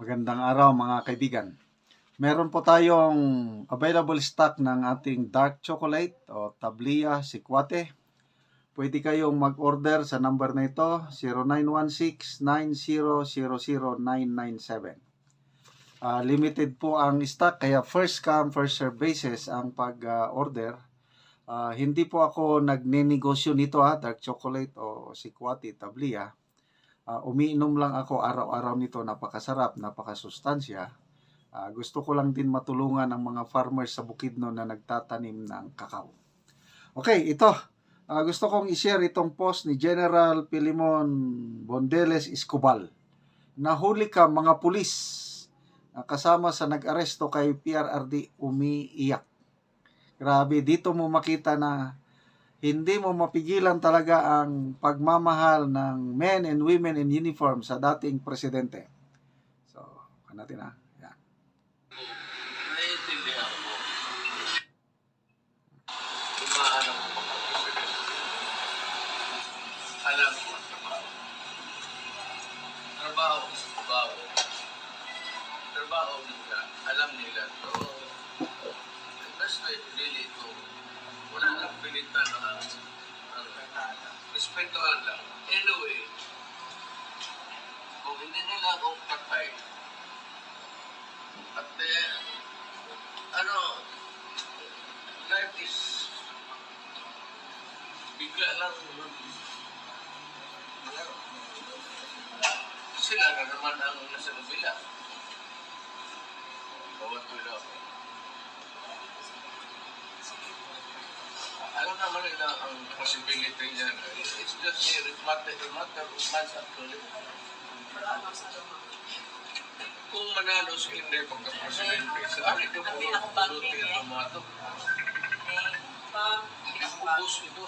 Magandang araw mga kaibigan. Meron po tayong available stock ng ating dark chocolate o Tablia Sikwate. Pwede kayong mag-order sa number na ito, 0916-9000-997. Limited po ang stock, kaya first come, first serve basis ang pag-order. Hindi po ako nagnenegosyo nito dark chocolate o Sikwate Tablia. Umiinom lang ako araw-araw nito, napakasarap, napakasustansya. Gusto ko lang din matulungan ang mga farmers sa Bukidnon na nagtatanim ng kakao. Okay, ito. Gusto kong i-share itong post ni General Pilimon Bondeles Escobal. Nahuli ka mga pulis kasama sa nag-aresto kay PRRD, umiiyak. Grabe, dito mo makita na hindi mo mapigilan talaga ang pagmamahal ng men and women in uniform sa dating presidente. So, natin Yan. Naiintindihan mo. Umahanap mo mga presidente. Alam mo ang trabaho. Trabaho is trabaho. Trabaho nila. Alam nila ito. That's really ito. Wala lang pilitan na respetuhan lang. Anyway, kung hindi nila ako patay, at life is bigla lang. Sila na naman ang nasa nabila. Bawat wala ako. Alam naman nila ang possibility niyan. It's just a matter of months actually. Kung manalo si Inday pagka-presidente, sa akin ito po pulutin ang mga ito. Ubus ito.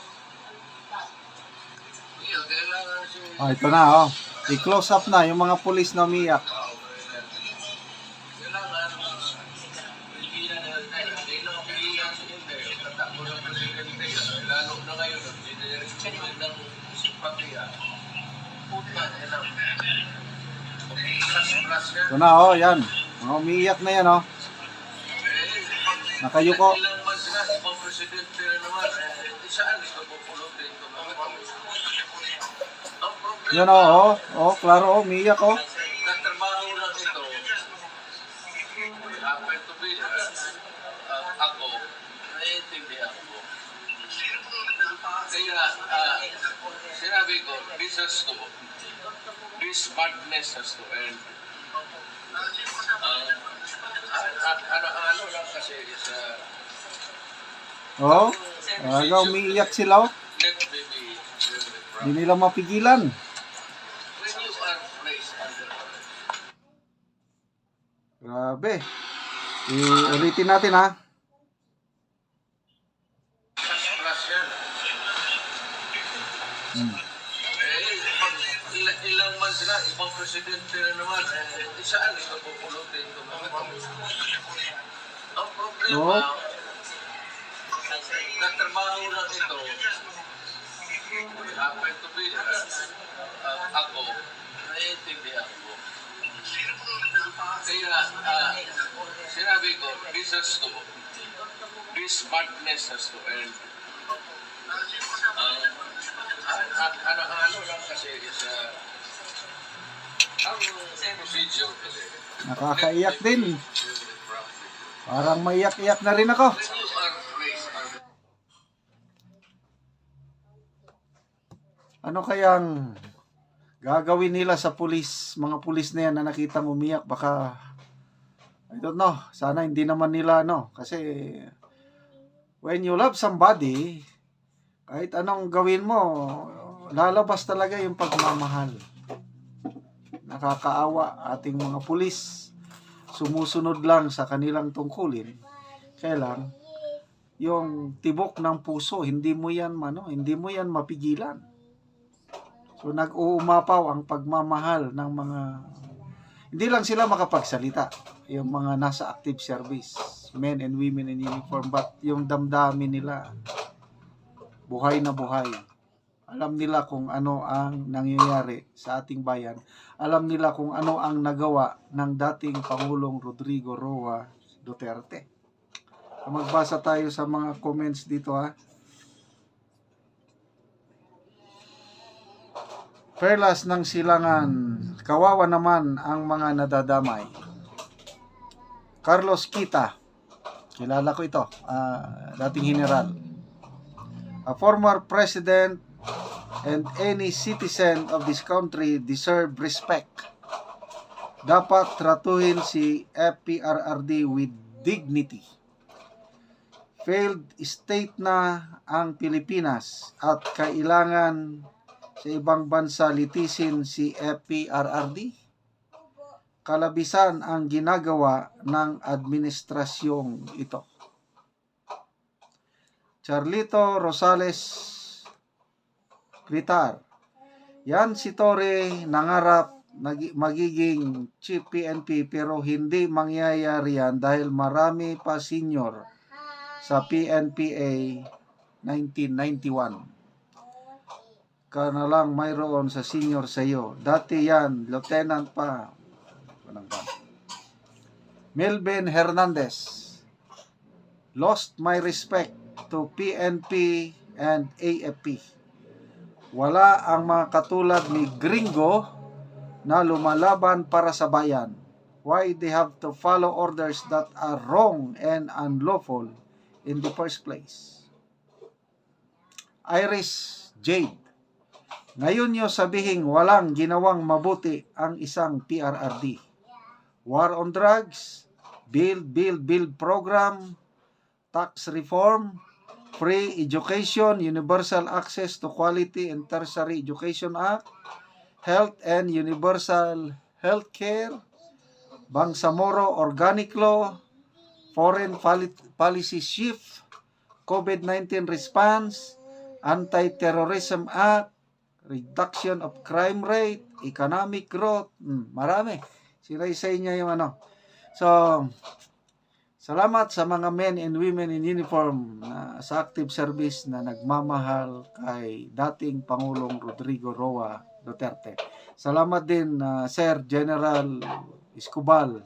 Iya, kailangan si... Ito na, I-close up na yung mga pulis na umiyak. Kailangan, hindi na mapigilan si Inday. Tatakbo ng presidente. Lalo na ngayon, hindi ng simpatiya. Puta, yan. Ito na, yan. Mga umiiyak na yan, Nakayuko. Ilang months na, ibang presidente na naman. Saan gusto po pulutin ito? Ang problema, Yan, klaro, umiiyak, katrabaho lang ito. Happen to be, ako, naiintindihan ko. Kaya, sinabi ko, this madness has to end. Ano lang kasi sa... umiiyak sila, Let me be Hindi nila mapigilan. when you are placed under arrest. Grabe. Ulitin natin, Plus yan. Ilang months na, ibang presidente na naman. Saan gusto po pulutin ito? Ang problema, katrabaho lang ito. Happen to be, ako, naiintindihan ko. Kaya, sinabi ko, this madness has to end. Ano lang kasi sa ang procedure kasi. Nakakaiyak din. Parang maiyak-iyak na rin ako. When you are raised under Ano kayang gagawin nila sa pulis, mga pulis na yan na nakitang umiyak? Baka, I don't know, sana hindi naman nila, kasi when you love somebody, kahit anong gawin mo, lalabas talaga yung pagmamahal. Nakakaawa ating mga pulis, sumusunod lang sa kanilang tungkulin. Kaya lang, yung tibok ng puso, hindi mo yan mapigilan. So nag-uumapaw ang pagmamahal ng mga, hindi lang sila makapagsalita, yung mga nasa active service, men and women in uniform, but yung damdamin nila, buhay na buhay. Alam nila kung ano ang nangyayari sa ating bayan. Alam nila kung ano ang nagawa ng dating Pangulong Rodrigo Roa Duterte. Magbasa tayo sa mga comments dito ha. Perlas ng Silangan, kawawa naman ang mga nadadamay. Carlos Kita, kilala ko ito, dating general. A former president and any citizen of this country deserve respect. Dapat tratuhin si FPRRD with dignity. Failed state na ang Pilipinas at kailangan sa ibang bansa litisin si FPRRD. Kalabisan ang ginagawa ng administrasyong ito. Charlito Rosales Gritar, yan si Torre nangarap magiging chief PNP pero hindi mangyayari yan dahil marami pa senior sa PNPA 1991. Ka na lang mayroon sa senior sa iyo. Dati yan, lieutenant pa. Melvin Hernandez, lost my respect to PNP and AFP. Wala ang mga katulad ni Gringo na lumalaban para sa bayan. Why they have to follow orders that are wrong and unlawful in the first place? Iris Jade, ngayon nyo sabihing walang ginawang mabuti ang isang PRRD. War on drugs, build program, tax reform, free education, universal access to quality and tertiary education act, health and universal health care, Bangsamoro organic law, foreign policy shift, COVID-19 response, anti-terrorism act, reduction of crime rate, economic growth, marami. Siraysay niya yung ano. So, salamat sa mga men and women in uniform sa active service na nagmamahal kay dating Pangulong Rodrigo Roa Duterte. Salamat din Sir General Escobal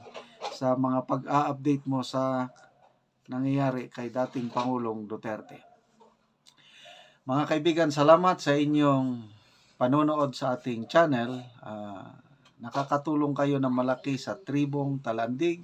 sa mga pag-a-update mo sa nangyayari kay dating Pangulong Duterte. Mga kaibigan, salamat sa inyong panonood sa ating channel. Nakakatulong kayo ng malaki sa tribong Talandig.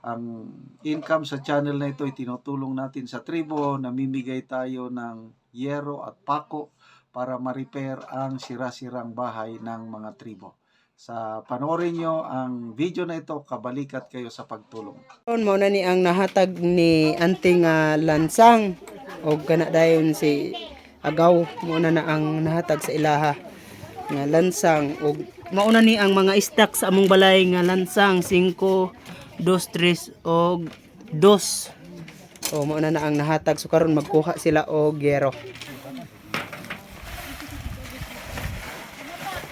Ang income sa channel na ito ay tinutulong natin sa tribo. Namimigay tayo ng yero at pako para ma-repair ang sira-sirang bahay ng mga tribo. Sa panoorin nyo ang video na ito, kabalikat kayo sa pagtulong. Mao na ni ang nahatag ni Auntie nga lansang o kana dayon si Agaw, mao na ang nahatag sa ilaha nga lansang og mauna ni ang mga stock sa among balay nga lansang 5, 2, 3 og 2. O mao na ang nahatag, so karon magkuha sila og yero.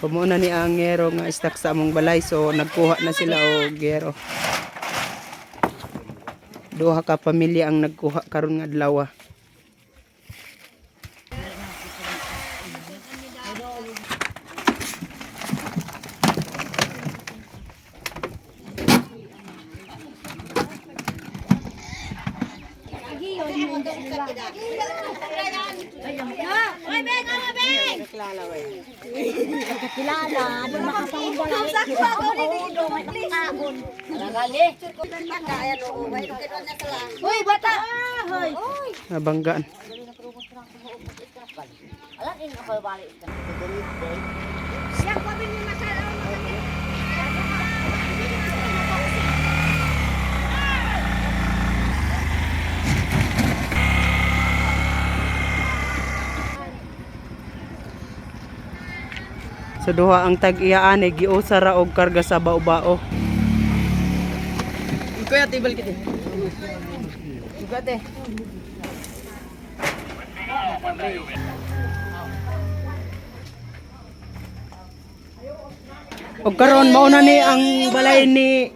So mao na ni ang yero nga stock sa among balay, so nagkuha na sila og yero. Duha ka pamilya ang nagkuha karon nga adlaw. Kilala, di makapanggalay. Uy, bata! Nabanggaan. Siya ko bin masala. Sa duha ang tag-iyaan ay giusa ra og karga sa bao-bao. Kuya tibal kiti. Ugate. Og karon mao na ni ang balay ni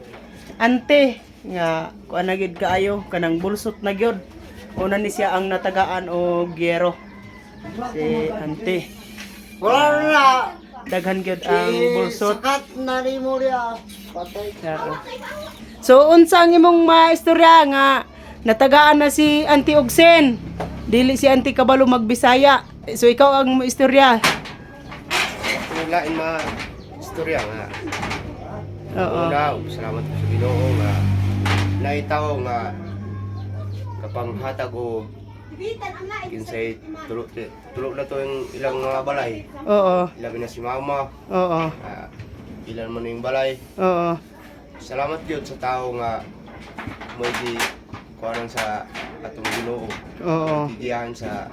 Ante nga kuan na gid kaayo kanang bulsot na gyud. Una ni siya ang natagaan og yero. Si Ante. Wala na. Daghan gyud ang bulsot. Sakat na rin mo rin. Patay. Oo. So unsa ang imong maistorya nga natagaan na si Auntie Ogsen? Dili si Auntie Kabalo magbisaya. So ikaw ang maistorya. Yung lain mga istorya nga. Oo. Una, salamat ko sa Ginoo nga naitaw nga kapang hatag o kinsay tulog na to yung ilang mga balay. Oo. Ilabi na si mama, Oo. ilan man yung balay. Oo. Salamat yun sa tao nga mo di kuanan sa atong Ginoo. Oo. Igiyahan sa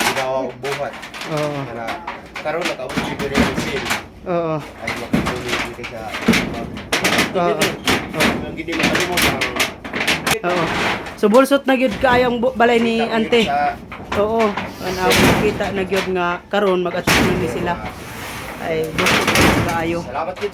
ginawa o buhat. Oo. Kana karon nakaabot si Berensin Oo. ay makatulog dito sa Oo. ang gidi makalimot ang Oo. So bulsot na gyud kaayo ang balay ni Ante. sa Oo. Ana nakita na gyud nga karon mag-atubili sila. Ay bulsot na kaayo. salamat yun